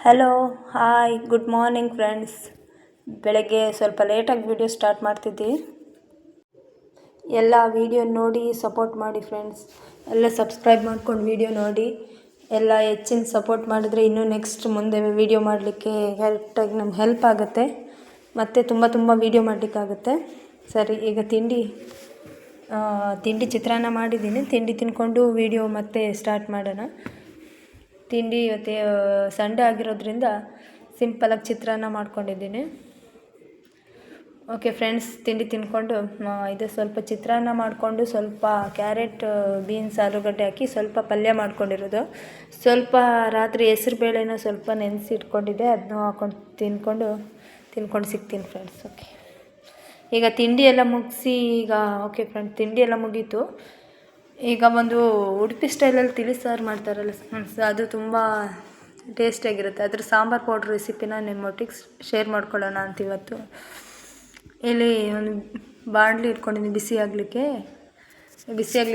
Hello hi good morning friends. ಬೆಳಗ್ಗೆ ಸ್ವಲ್ಪ ಲೇಟಾಗಿ ವಿಡಿಯೋ ಸ್ಟಾರ್ಟ್ ಮಾಡ್ತಿದ್ದೆ. ಎಲ್ಲ ವಿಡಿಯೋ ನೋಡಿ ಸಪೋರ್ಟ್ ಮಾಡಿ ಫ್ರೆಂಡ್ಸ್. ಎಲ್ಲ ಸಬ್ಸ್ಕ್ರೈಬ್ ಮಾಡ್ಕೊಂಡು ವಿಡಿಯೋ ನೋಡಿ. ಎಲ್ಲ ಹೆಚ್ಚಿನ ಸಪೋರ್ಟ್ ಮಾಡಿದ್ರೆ ಇನ್ನೂ ನೆಕ್ಸ್ಟ್ ಮುಂದೆ ವಿಡಿಯೋ ಮಾಡಲಿಕ್ಕೆ ಕರೆಕ್ಟಾಗಿ ನಮ್ಗೆ ಹೆಲ್ಪ್ ಆಗುತ್ತೆ. ಮತ್ತು ತುಂಬ ವಿಡಿಯೋ ಮಾಡಲಿಕ್ಕಾಗುತ್ತೆ. ಸರಿ, ಈಗ ತಿಂಡಿ ಚಿತ್ರಾನ್ನ ಮಾಡಿದ್ದೀನಿ. ತಿಂಡಿ ತಿಂದ್ಕೊಂಡು ವಿಡಿಯೋ ಮತ್ತೆ ಸ್ಟಾರ್ಟ್ ಮಾಡೋಣ. ತಿಂಡಿ ಇವತ್ತು ಸಂಡೇ ಆಗಿರೋದ್ರಿಂದ ಸಿಂಪಲಾಗಿ ಚಿತ್ರಾನ್ನ ಮಾಡ್ಕೊಂಡಿದ್ದೀನಿ. ಓಕೆ ಫ್ರೆಂಡ್ಸ್, ತಿಂಡಿ ತಿಂದ್ಕೊಂಡು ಇದು ಸ್ವಲ್ಪ ಚಿತ್ರಾನ್ನ ಮಾಡಿಕೊಂಡು ಸ್ವಲ್ಪ ಕ್ಯಾರೆಟ್, ಬೀನ್ಸ್, ಆಲೂಗಡ್ಡೆ ಹಾಕಿ ಸ್ವಲ್ಪ ಪಲ್ಯ ಮಾಡ್ಕೊಂಡಿರೋದು. ಸ್ವಲ್ಪ ರಾತ್ರಿ ಹೆಸ್ರು ಬೇಳೆನ ಸ್ವಲ್ಪ ನೆನೆಸಿ ಇಟ್ಕೊಂಡಿದ್ದೆ, ಅದನ್ನು ಹಾಕೊಂಡು ತಿನ್ಕೊಂಡು ಸಿಗ್ತೀನಿ ಫ್ರೆಂಡ್ಸ್. ಓಕೆ, ಈಗ ತಿಂಡಿ ಎಲ್ಲ ಮುಗಿಸಿ ಓಕೆ ಫ್ರೆಂಡ್ಸ್, ತಿಂಡಿ ಎಲ್ಲ ಮುಗೀತು. ಈಗ ಒಂದು ಉಡುಪಿ ಸ್ಟೈಲಲ್ಲಿ ತಿಳಿಸಾರು ಮಾಡ್ತಾರಲ್ಲ ಫ್ರೆಂಡ್ಸ್, ಅದು ತುಂಬ ಟೇಸ್ಟಿಯಾಗಿರುತ್ತೆ. ಅದ್ರ ಸಾಂಬಾರು ಪೌಡ್ರ್ ರೆಸಿಪಿನ ನಿಮ್ಮೊಟ್ಟಿಗೆ ಶೇರ್ ಮಾಡ್ಕೊಳ್ಳೋಣ ಅಂತ ಇವತ್ತು. ಇಲ್ಲಿ ಒಂದು ಬಾಣಲಿ ಇಟ್ಕೊಂಡಿದ್ದೀನಿ ಬಿಸಿ ಆಗಲಿಕ್ಕೆ.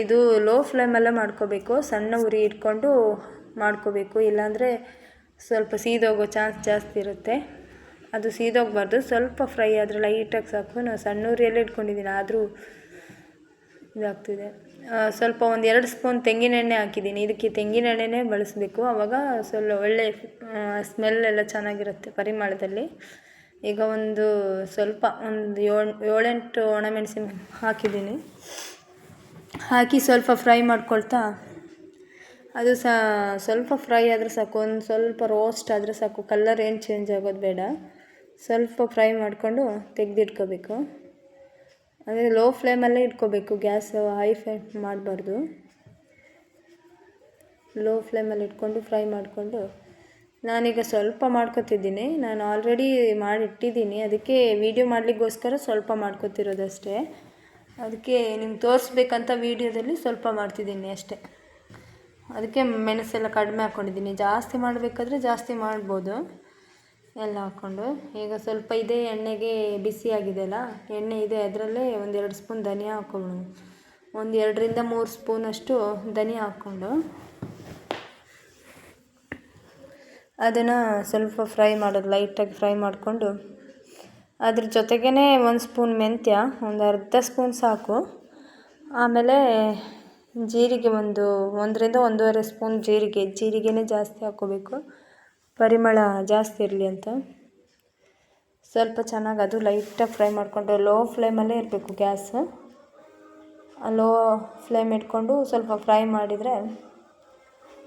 ಇದು ಲೋ ಫ್ಲೇಮಲ್ಲೇ ಮಾಡ್ಕೋಬೇಕು, ಸಣ್ಣ ಉರಿ ಇಟ್ಕೊಂಡು ಮಾಡ್ಕೋಬೇಕು. ಇಲ್ಲಾಂದರೆ ಸ್ವಲ್ಪ ಸೀದೋಗೋ ಚಾನ್ಸ್ ಜಾಸ್ತಿ ಇರುತ್ತೆ. ಅದು ಸೀದೋಗಬಾರ್ದು, ಸ್ವಲ್ಪ ಫ್ರೈ ಆದರೆ ಲೈಟಾಗಿ ಸಾಕು. ನಾನು ಸಣ್ಣ ಉರಿಯಲ್ಲೇ ಇಟ್ಕೊಂಡಿದ್ದೀನಿ, ಆದರೂ ಇದಾಗ್ತಿದೆ. ಸ್ವಲ್ಪ 1-2 ಸ್ಪೂನ್ ತೆಂಗಿನ ಎಣ್ಣೆ ಹಾಕಿದ್ದೀನಿ. ಇದಕ್ಕೆ ತೆಂಗಿನ ಎಣ್ಣೆನೇ ಬಳಸಬೇಕು, ಆವಾಗ ಸ್ವಲ್ಪ ಒಳ್ಳೆ ಸ್ಮೆಲ್ ಎಲ್ಲ ಚೆನ್ನಾಗಿರುತ್ತೆ ಪರಿಮಳದಲ್ಲಿ. ಈಗ ಸ್ವಲ್ಪ 7-8 ಒಣಮೆಣಸಿನ ಹಾಕಿದ್ದೀನಿ. ಹಾಕಿ ಸ್ವಲ್ಪ ಫ್ರೈ ಮಾಡ್ಕೊಳ್ತಾ, ಅದು ಸ್ವಲ್ಪ ಫ್ರೈ ಆದರೆ ಸಾಕು, ಒಂದು ಸ್ವಲ್ಪ ರೋಸ್ಟ್ ಆದರೆ ಸಾಕು. ಕಲರ್ ಏನು ಚೇಂಜ್ ಆಗೋದು ಬೇಡ. ಸ್ವಲ್ಪ ಫ್ರೈ ಮಾಡಿಕೊಂಡು ತೆಗೆದಿಟ್ಕೋಬೇಕು. ಅಂದರೆ ಲೋ ಫ್ಲೇಮಲ್ಲೇ ಇಟ್ಕೋಬೇಕು, ಗ್ಯಾಸ್ ಹೈ ಫ್ಲೇಮ್ ಮಾಡಬಾರ್ದು. ಲೋ ಫ್ಲೇಮಲ್ಲಿ ಇಟ್ಕೊಂಡು ಫ್ರೈ ಮಾಡಿಕೊಂಡು, ನಾನೀಗ ಸ್ವಲ್ಪ ಮಾಡ್ಕೊತಿದ್ದೀನಿ. ನಾನು ಆಲ್ರೆಡಿ ಮಾಡಿಟ್ಟಿದ್ದೀನಿ, ಅದಕ್ಕೆ ವೀಡಿಯೋ ಮಾಡಲಿಕ್ಕೋಸ್ಕರ ಸ್ವಲ್ಪ ಮಾಡ್ಕೊತಿರೋದಷ್ಟೇ. ಅದಕ್ಕೆ ನಿಮ್ಗೆ ತೋರಿಸ್ಬೇಕಂತ ವೀಡಿಯೋದಲ್ಲಿ ಸ್ವಲ್ಪ ಮಾಡ್ತಿದ್ದೀನಿ ಅಷ್ಟೇ. ಅದಕ್ಕೆ ಮೆಣಸೆಲ್ಲ ಕಡಿಮೆ ಹಾಕ್ಕೊಂಡಿದ್ದೀನಿ. ಜಾಸ್ತಿ ಮಾಡಬೇಕಾದ್ರೆ ಜಾಸ್ತಿ ಮಾಡ್ಬೋದು ಎಲ್ಲ ಹಾಕ್ಕೊಂಡು. ಈಗ ಸ್ವಲ್ಪ ಇದೇ ಎಣ್ಣೆಗೆ ಬಿಸಿ ಆಗಿದೆಯಲ್ಲ, ಎಣ್ಣೆ ಇದೆ, ಅದರಲ್ಲೇ 1-2 ಸ್ಪೂನ್ ಧನಿಯಾ ಹಾಕ್ಕೊಂಡು, 2-3 ಸ್ಪೂನಷ್ಟು ಧನಿಯಾ ಹಾಕ್ಕೊಂಡು ಅದನ್ನು ಸ್ವಲ್ಪ ಫ್ರೈ ಮಾಡೋದು, ಲೈಟಾಗಿ ಫ್ರೈ ಮಾಡಿಕೊಂಡು ಅದ್ರ ಜೊತೆಗೇ 1 ಸ್ಪೂನ್ ಮೆಂತ್ಯ, ಒಂದು ಅರ್ಧ ಸ್ಪೂನ್ ಸಾಕು. ಆಮೇಲೆ ಜೀರಿಗೆ 1-1.5 ಸ್ಪೂನ್ ಜೀರಿಗೆನೇ ಜಾಸ್ತಿ ಹಾಕ್ಕೋಬೇಕು, ಪರಿಮಳ ಜಾಸ್ತಿ ಇರಲಿ ಅಂತ. ಸ್ವಲ್ಪ ಚೆನ್ನಾಗಿ ಅದು ಲೈಟಾಗಿ ಫ್ರೈ ಮಾಡಿಕೊಂಡು, ಲೋ ಫ್ಲೇಮಲ್ಲೇ ಇರಬೇಕು ಗ್ಯಾಸು. ಲೋ ಫ್ಲೇಮ್ ಇಟ್ಕೊಂಡು ಸ್ವಲ್ಪ ಫ್ರೈ ಮಾಡಿದರೆ,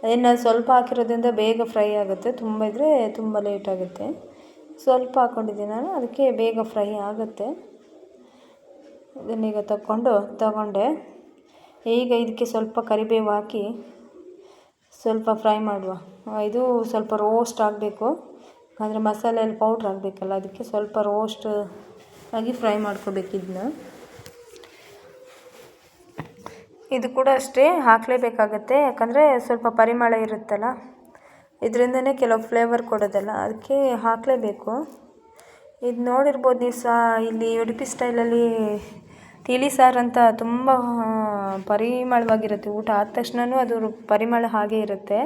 ಅದನ್ನು ಸ್ವಲ್ಪ ಹಾಕಿರೋದ್ರಿಂದ ಬೇಗ ಫ್ರೈ ಆಗುತ್ತೆ. ತುಂಬ ಇದ್ದರೆ ತುಂಬ ಲೇಟ್ ಆಗುತ್ತೆ. ಸ್ವಲ್ಪ ಹಾಕ್ಕೊಂಡಿದ್ದೀನಿ ನಾನು, ಅದಕ್ಕೆ ಬೇಗ ಫ್ರೈ ಆಗುತ್ತೆ. ಇದನ್ನೀಗ ತಗೊಂಡೆ. ಈಗ ಇದಕ್ಕೆ ಸ್ವಲ್ಪ ಕರಿಬೇವು ಹಾಕಿ ಸ್ವಲ್ಪ ಫ್ರೈ ಮಾಡುವ. ಇದು ಸ್ವಲ್ಪ ರೋಸ್ಟ್ ಆಗಬೇಕು, ಯಾಕಂದರೆ ಮಸಾಲೆಯಲ್ಲಿ ಪೌಡ್ರ್ ಆಗಬೇಕಲ್ಲ, ಅದಕ್ಕೆ ಸ್ವಲ್ಪ ರೋಸ್ಟ್ ಆಗಿ ಫ್ರೈ ಮಾಡ್ಕೋಬೇಕು ಇದನ್ನ. ಇದು ಕೂಡ ಅಷ್ಟೇ ಹಾಕಲೇಬೇಕಾಗತ್ತೆ, ಯಾಕಂದರೆ ಸ್ವಲ್ಪ ಪರಿಮಳ ಇರುತ್ತಲ್ಲ, ಇದರಿಂದನೇ ಕೆಲವು ಫ್ಲೇವರ್ ಕೊಡೋದಲ್ಲ, ಅದಕ್ಕೆ ಹಾಕಲೇಬೇಕು. ಇದು ನೋಡಿರ್ಬೋದು ನೀವು ಇಲ್ಲಿ ಉಡುಪಿ ಸ್ಟೈಲಲ್ಲಿ ತಿಳಿಸಾರು ಅಂತ ತುಂಬ ಪರಿಮಳವಾಗಿರುತ್ತೆ. ಊಟ ಆದ ತಕ್ಷಣವೂ ಅದು ಪರಿಮಳ ಹಾಗೇ ಇರುತ್ತೆ.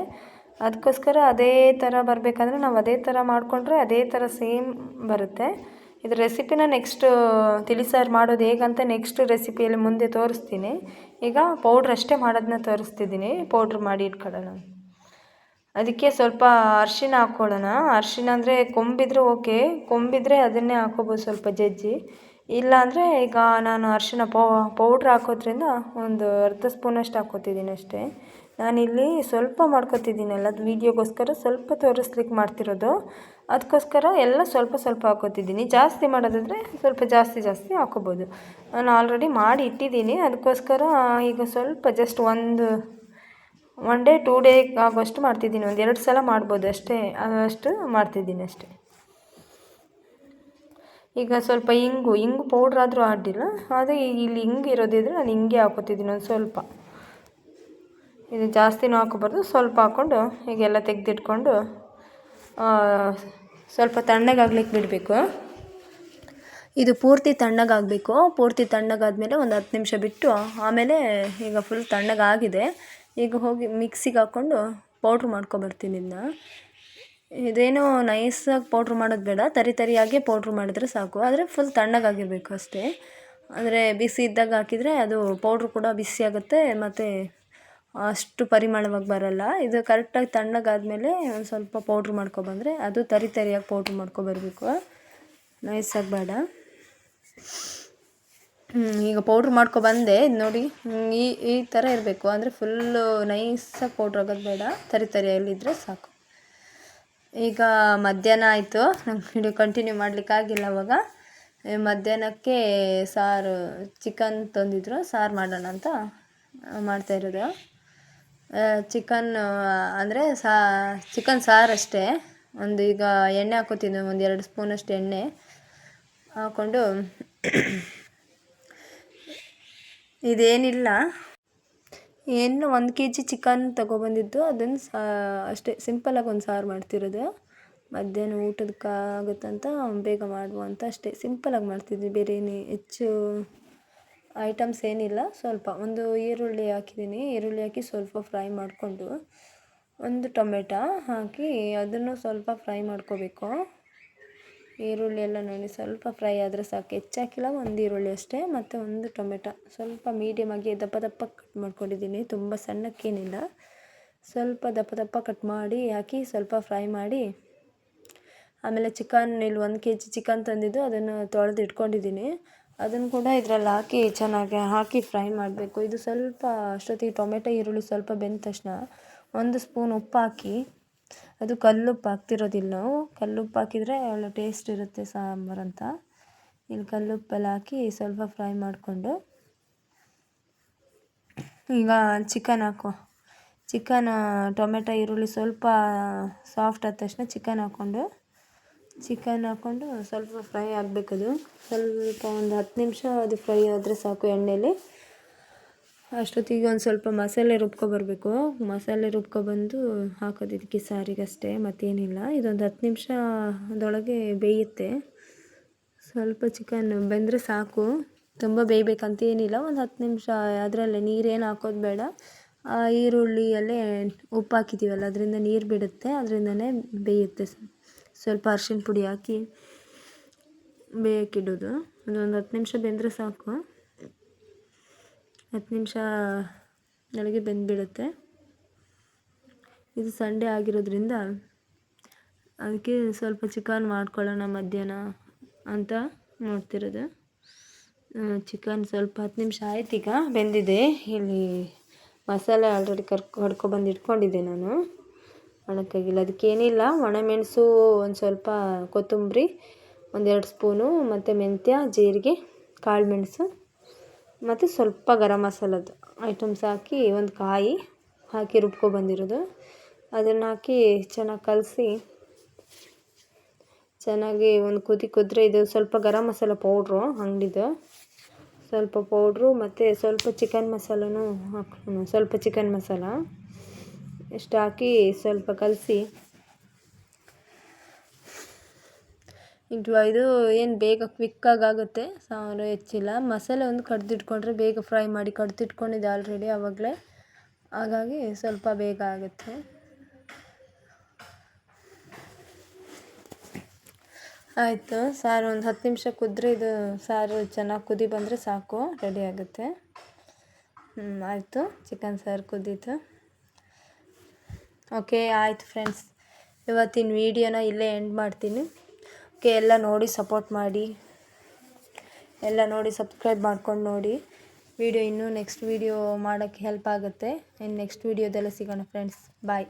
ಅದಕ್ಕೋಸ್ಕರ ಅದೇ ಥರ ಬರಬೇಕಂದ್ರೆ ನಾವು ಅದೇ ಥರ ಮಾಡಿಕೊಂಡ್ರೆ ಅದೇ ಥರ ಸೇಮ್ ಬರುತ್ತೆ. ಇದ್ರ ರೆಸಿಪಿನ ನೆಕ್ಸ್ಟ್ ತಿಳಿಸಾರು ಮಾಡೋದು ಹೇಗಂತ ನೆಕ್ಸ್ಟ್ ರೆಸಿಪಿಯಲ್ಲಿ ಮುಂದೆ ತೋರಿಸ್ತೀನಿ. ಈಗ ಪೌಡ್ರ್ ಅಷ್ಟೇ ಮಾಡೋದನ್ನ ತೋರಿಸ್ತಿದ್ದೀನಿ, ಪೌಡ್ರ್ ಮಾಡಿ ಇಟ್ಕೊಳ್ಳೋಣ. ಅದಕ್ಕೆ ಸ್ವಲ್ಪ ಅರಿಶಿನ ಹಾಕ್ಕೊಳ್ಳೋಣ. ಅರಿಶಿನ ಅಂದರೆ ಕೊಂಬಿದ್ರೆ ಓಕೆ, ಕೊಂಬಿದ್ರೆ ಅದನ್ನೇ ಹಾಕ್ಕೋಬೋದು ಸ್ವಲ್ಪ ಜಜ್ಜಿ. ಇಲ್ಲ ಅಂದರೆ ಈಗ ನಾನು ಅರಿಶಿನ ಪೌಡ್ರ್ ಹಾಕೋದ್ರಿಂದ ಒಂದು ಅರ್ಧ ಸ್ಪೂನಷ್ಟು ಹಾಕ್ಕೋತಿದ್ದೀನಿ ಅಷ್ಟೇ. ನಾನಿಲ್ಲಿ ಸ್ವಲ್ಪ ಮಾಡ್ಕೊತಿದ್ದೀನಲ್ಲ, ಅದು ವೀಡಿಯೋಗೋಸ್ಕರ ಸ್ವಲ್ಪ ತೋರಿಸ್ಲಿಕ್ಕೆ ಮಾಡ್ತಿರೋದು. ಅದಕ್ಕೋಸ್ಕರ ಎಲ್ಲ ಸ್ವಲ್ಪ ಹಾಕ್ಕೋತಿದ್ದೀನಿ. ಜಾಸ್ತಿ ಮಾಡೋದಾದರೆ ಸ್ವಲ್ಪ ಜಾಸ್ತಿ ಹಾಕ್ಕೋಬೋದು. ನಾನು ಆಲ್ರೆಡಿ ಮಾಡಿ ಇಟ್ಟಿದ್ದೀನಿ, ಅದಕ್ಕೋಸ್ಕರ ಈಗ ಸ್ವಲ್ಪ ಜಸ್ಟ್ 1 ಡೇ 2 ಡೇ ಆಗೋಷ್ಟು ಮಾಡ್ತಿದ್ದೀನಿ. 1-2 ಸಲ ಮಾಡ್ಬೋದು ಅಷ್ಟೇ, ಅಷ್ಟು ಮಾಡ್ತಿದ್ದೀನಿ ಅಷ್ಟೇ. ಈಗ ಸ್ವಲ್ಪ ಇಂಗು ಪೌಡ್ರ್ ಆದರೂ ಅಡ್ಡಿಲ್ಲ, ಆದರೆ ಇಲ್ಲಿ ಇಂಗು ಇರೋದಿದ್ರೆ ನಾನು ಹಿಂಗೆ ಹಾಕ್ಕೋತಿದ್ದೀನಿ ಒಂದು ಸ್ವಲ್ಪ. ಇದು ಜಾಸ್ತಿನೂ ಹಾಕೋಬಾರ್ದು, ಸ್ವಲ್ಪ ಹಾಕ್ಕೊಂಡು ಹೀಗೆಲ್ಲ ತೆಗೆದಿಟ್ಕೊಂಡು ಸ್ವಲ್ಪ ತಣ್ಣಗಾಗ್ಲಿಕ್ಕೆ ಬಿಡಬೇಕು. ಇದು ಪೂರ್ತಿ ತಣ್ಣಗಾಗಬೇಕು. ಪೂರ್ತಿ ತಣ್ಣಗಾದ್ಮೇಲೆ ಒಂದು 10 ನಿಮಿಷ ಬಿಟ್ಟು ಆಮೇಲೆ ಈಗ ಫುಲ್ ತಣ್ಣಗಾಗಿದೆ. ಈಗ ಹೋಗಿ ಮಿಕ್ಸಿಗೆ ಹಾಕ್ಕೊಂಡು ಪೌಡ್ರ್ ಮಾಡ್ಕೊಬರ್ತೀನಿ ಇದನ್ನ. ಇದೇನು ನೈಸಾಗಿ ಪೌಡ್ರ್ ಮಾಡೋದು ಬೇಡ, ತರಿಯಾಗೆ ಪೌಡ್ರ್ ಮಾಡಿದ್ರೆ ಸಾಕು. ಆದರೆ ಫುಲ್ ತಣ್ಣಗಾಗಿರಬೇಕು ಅಷ್ಟೇ. ಅಂದರೆ ಬಿಸಿ ಇದ್ದಾಗ ಹಾಕಿದರೆ ಅದು ಪೌಡ್ರ್ ಕೂಡ ಬಿಸಿ ಆಗುತ್ತೆ ಮತ್ತು ಅಷ್ಟು ಪರಿಮಳವಾಗಿ ಬರೋಲ್ಲ. ಇದು ಕರೆಕ್ಟಾಗಿ ತಣ್ಣಗಾದಮೇಲೆ ಒಂದು ಸ್ವಲ್ಪ ಪೌಡ್ರ್ ಮಾಡ್ಕೊಬಂದರೆ ಅದು ತರಿಯಾಗಿ ಪೌಡ್ರ್ ಮಾಡ್ಕೊಬರಬೇಕು, ನೈಸಾಗಿ ಬೇಡ. ಈಗ ಪೌಡ್ರ್ ಮಾಡ್ಕೊಬಂದೆ. ಇದು ನೋಡಿ, ಈ ಥರ ಇರಬೇಕು. ಅಂದರೆ ಫುಲ್ಲು ನೈಸಾಗಿ ಪೌಡ್ರ್ ಆಗೋದು ಬೇಡ, ತರಿಯಲ್ಲಿದ್ದರೆ ಸಾಕು. ಈಗ ಮಧ್ಯಾಹ್ನ ಆಯಿತು, ನಂಗೆ ವಿಡಿಯೋ ಕಂಟಿನ್ಯೂ ಮಾಡಲಿಕ್ಕಾಗಿಲ್ಲ. ಅವಾಗ ಮಧ್ಯಾಹ್ನಕ್ಕೆ ಸಾರು, ಚಿಕನ್ ತಂದಿದ್ರು, ಸಾರು ಮಾಡೋಣ ಅಂತ ಮಾಡ್ತಾಯಿರೋದು. ಚಿಕನ್ ಅಂದರೆ ಚಿಕನ್ ಸಾರು ಅಷ್ಟೇ. ಒಂದು ಈಗ ಎಣ್ಣೆ ಹಾಕೋತೀನಿ, ಒಂದು 2 ಸ್ಪೂನಷ್ಟು ಎಣ್ಣೆ ಹಾಕ್ಕೊಂಡು ಇದೇನಿಲ್ಲ, ಏನು 1 kg ಚಿಕನ್ ತೊಗೊಬಂದಿದ್ದು, ಅದನ್ನು ಅಷ್ಟೇ ಸಿಂಪಲಾಗಿ ಒಂದು ಸಾರು ಮಾಡ್ತಿರೋದು. ಮಧ್ಯಾಹ್ನ ಊಟದಕ್ಕಾಗುತ್ತಂತ ಬೇಗ ಮಾಡುವ ಅಂತ ಅಷ್ಟೇ ಸಿಂಪಲಾಗಿ ಮಾಡ್ತಿದ್ವಿ. ಬೇರೆ ಏನು ಹೆಚ್ಚು ಐಟಮ್ಸ್ ಏನಿಲ್ಲ. ಸ್ವಲ್ಪ ಒಂದು ಈರುಳ್ಳಿ ಹಾಕಿದ್ದೀನಿ, ಈರುಳ್ಳಿ ಹಾಕಿ ಸ್ವಲ್ಪ ಫ್ರೈ ಮಾಡಿಕೊಂಡು ಒಂದು ಟೊಮೆಟೊ ಹಾಕಿ ಅದನ್ನು ಸ್ವಲ್ಪ ಫ್ರೈ ಮಾಡ್ಕೋಬೇಕು. ಈರುಳ್ಳಿ ಎಲ್ಲ ನೋಡಿ ಸ್ವಲ್ಪ ಫ್ರೈ ಆದರೆ ಸಾಕು, ಹೆಚ್ಚಾಕಿಲ್ಲ, ಒಂದು ಈರುಳ್ಳಿ ಅಷ್ಟೇ ಮತ್ತು ಒಂದು ಟೊಮೆಟೊ ಸ್ವಲ್ಪ ಮೀಡಿಯಮಾಗಿ ದಪ್ಪ ಕಟ್ ಮಾಡ್ಕೊಂಡಿದ್ದೀನಿ. ತುಂಬ ಸಣ್ಣಕ್ಕೇನಿಲ್ಲ, ಸ್ವಲ್ಪ ದಪ್ಪ ಕಟ್ ಮಾಡಿ ಹಾಕಿ ಸ್ವಲ್ಪ ಫ್ರೈ ಮಾಡಿ. ಆಮೇಲೆ ಚಿಕನ್, ಇಲ್ಲಿ 1 kg ಚಿಕನ್ ತಂದಿದ್ದು, ಅದನ್ನು ತೊಳೆದು ಇಟ್ಕೊಂಡಿದ್ದೀನಿ. ಅದನ್ನು ಕೂಡ ಇದರಲ್ಲಿ ಹಾಕಿ ಚೆನ್ನಾಗಿ ಹಾಕಿ ಫ್ರೈ ಮಾಡಬೇಕು. ಇದು ಸ್ವಲ್ಪ ಅಷ್ಟೊತ್ತಿಗೆ ಟೊಮೆಟೊ ಈರುಳ್ಳಿ ಸ್ವಲ್ಪ ಬೆಂದ ತಕ್ಷಣ 1 ಸ್ಪೂನ್ ಉಪ್ಪು ಹಾಕಿ, ಅದು ಕಲ್ಲುಪ್ಪು ಹಾಕ್ತಿರೋದಿಲ್ಲ ನಾವು, ಕಲ್ಲುಪ್ಪು ಹಾಕಿದರೆ ಒಳ್ಳೆ ಟೇಸ್ಟ್ ಇರುತ್ತೆ ಸಾಂಬಾರಂತ. ಇಲ್ಲಿ ಕಲ್ಲುಪ್ಪೆಲ್ಲ ಹಾಕಿ ಸ್ವಲ್ಪ ಫ್ರೈ ಮಾಡಿಕೊಂಡು ಈಗ ಚಿಕನ್ ಹಾಕೋ. ಚಿಕನ್, ಟೊಮೆಟೊ ಈರುಳ್ಳಿ ಸ್ವಲ್ಪ ಸಾಫ್ಟ್ ಆದ ತಕ್ಷಣ ಚಿಕನ್ ಹಾಕ್ಕೊಂಡು ಸ್ವಲ್ಪ ಫ್ರೈ ಆಗಬೇಕದು. ಸ್ವಲ್ಪ ಒಂದು 10 ನಿಮಿಷ ಅದು ಫ್ರೈ ಆದರೆ ಸಾಕು ಎಣ್ಣೆಲಿ. ಅಷ್ಟೊತ್ತಿಗೆ ಒಂದು ಸ್ವಲ್ಪ ಮಸಾಲೆ ರುಬ್ಕೊಬರಬೇಕು. ಮಸಾಲೆ ರುಬ್ಕೊಬಂದು ಹಾಕೋದು ಇದಕ್ಕೆ ಸಾರಿಗಷ್ಟೇ, ಮತ್ತೇನಿಲ್ಲ. ಇದೊಂದು 10 ನಿಮಿಷದೊಳಗೆ ಬೇಯುತ್ತೆ. ಸ್ವಲ್ಪ ಚಿಕನ್ ಬೆಂದರೆ ಸಾಕು, ತುಂಬ ಬೇಯಬೇಕಂತೇನಿಲ್ಲ. ಒಂದು 10 ನಿಮಿಷ ಅದರಲ್ಲೇ, ನೀರೇನು ಹಾಕೋದು ಬೇಡ. ಈರುಳ್ಳಿಯಲ್ಲೇ ಉಪ್ಪು ಹಾಕಿದ್ದೀವಲ್ಲ, ಅದರಿಂದ ನೀರು ಬಿಡುತ್ತೆ, ಅದರಿಂದನೇ ಬೇಯುತ್ತೆ. ಸ್ವಲ್ಪ ಅರಿಶಿನ ಪುಡಿ ಹಾಕಿ ಬೇಯಕ್ಕಿಡೋದು. ಅದೊಂದು 10 ನಿಮಿಷ ಬೆಂದರೆ ಸಾಕು. 10 ನಿಮಿಷ ಒಳಗೆ ಬೆಂದುಬಿಡುತ್ತೆ. ಇದು ಸಂಡೇ ಆಗಿರೋದ್ರಿಂದ ಅದಕ್ಕೆ ಸ್ವಲ್ಪ ಚಿಕನ್ ಮಾಡ್ಕೊಳ್ಳೋಣ ಮಧ್ಯಾಹ್ನ ಅಂತ ಮಾಡ್ತಿರೋದು. ಚಿಕನ್ ಸ್ವಲ್ಪ 10 ನಿಮಿಷ ಆಯ್ತು, ಈಗ ಬೆಂದಿದೆ. ಇಲ್ಲಿ ಮಸಾಲೆ ಆಲ್ರೆಡಿ ಹೊಡ್ಕೊಬಂದು ಇಟ್ಕೊಂಡಿದ್ದೆ ನಾನು, ಮಾಡೋಕ್ಕಾಗಿಲ್ಲ. ಅದಕ್ಕೇನಿಲ್ಲ, ಒಣಮೆಣಸು, ಒಂದು ಸ್ವಲ್ಪ ಕೊತ್ತಂಬರಿ, 1-2 ಸ್ಪೂನು, ಮತ್ತು ಮೆಂತ್ಯ, ಜೀರಿಗೆ, ಕಾಳು ಮೆಣಸು ಮತ್ತು ಸ್ವಲ್ಪ ಗರಂ ಮಸಾಲದ್ದು ಐಟಮ್ಸ್ ಹಾಕಿ, ಒಂದು ಕಾಯಿ ಹಾಕಿ ರುಬ್ಕೊಬಂದಿರೋದು. ಅದನ್ನು ಹಾಕಿ ಚೆನ್ನಾಗಿ ಕಲಸಿ, ಚೆನ್ನಾಗಿ ಒಂದು ಕುದ್ರೆ ಇದು ಸ್ವಲ್ಪ ಗರಂ ಮಸಾಲ ಪೌಡ್ರು ಅಂಗಡಿದು ಸ್ವಲ್ಪ ಪೌಡ್ರು ಮತ್ತು ಸ್ವಲ್ಪ ಚಿಕನ್ ಮಸಾಲನೂ ಹಾಕೋಣ. ಸ್ವಲ್ಪ ಚಿಕನ್ ಮಸಾಲ ಇಷ್ಟು ಹಾಕಿ ಸ್ವಲ್ಪ ಕಲಸಿ. ಇದು ಏನು ಬೇಗ ಕ್ವಿಕ್ಕಾಗುತ್ತೆ, ಸಾರು ಹೆಚ್ಚಿಲ್ಲ. ಮಸಾಲೆ ಒಂದು ಕಡ್ದಿಟ್ಕೊಂಡ್ರೆ ಬೇಗ ಫ್ರೈ ಮಾಡಿ ಕಡ್ದಿಟ್ಕೊಂಡಿದ್ದೆ ಆಲ್ರೆಡಿ ಆವಾಗಲೇ, ಹಾಗಾಗಿ ಸ್ವಲ್ಪ ಬೇಗ ಆಗುತ್ತೆ. ಆಯಿತು, ಸಾರು ಒಂದು 10 ನಿಮಿಷ ಕುದ್ರೆ ಇದು ಸಾರು ಚೆನ್ನಾಗಿ ಕುದಿ ಬಂದರೆ ಸಾಕು, ರೆಡಿ ಆಗುತ್ತೆ. ಆಯಿತು, ಚಿಕನ್ ಸಾರು ಕುದೀತು. ಓಕೆ, ಆಯಿತು ಫ್ರೆಂಡ್ಸ್, ಇವತ್ತಿನ ವೀಡಿಯೋನ ಇಲ್ಲೇ ಎಂಡ್ ಮಾಡ್ತೀನಿ. ಓಕೆ, ಎಲ್ಲ ನೋಡಿ ಸಪೋರ್ಟ್ ಮಾಡಿ, ಎಲ್ಲ ನೋಡಿ ಸಬ್ಸ್ಕ್ರೈಬ್ ಮಾಡ್ಕೊಂಡು ನೋಡಿ. ವಿಡಿಯೋ ಇನ್ನೂ ನೆಕ್ಸ್ಟ್ ವೀಡಿಯೋ ಮಾಡೋಕ್ಕೆ ಹೆಲ್ಪ್ ಆಗುತ್ತೆ. ಇನ್ನು ನೆಕ್ಸ್ಟ್ ವೀಡಿಯೋದೆಲ್ಲ ಸಿಗೋಣ ಫ್ರೆಂಡ್ಸ್. ಬಾಯ್.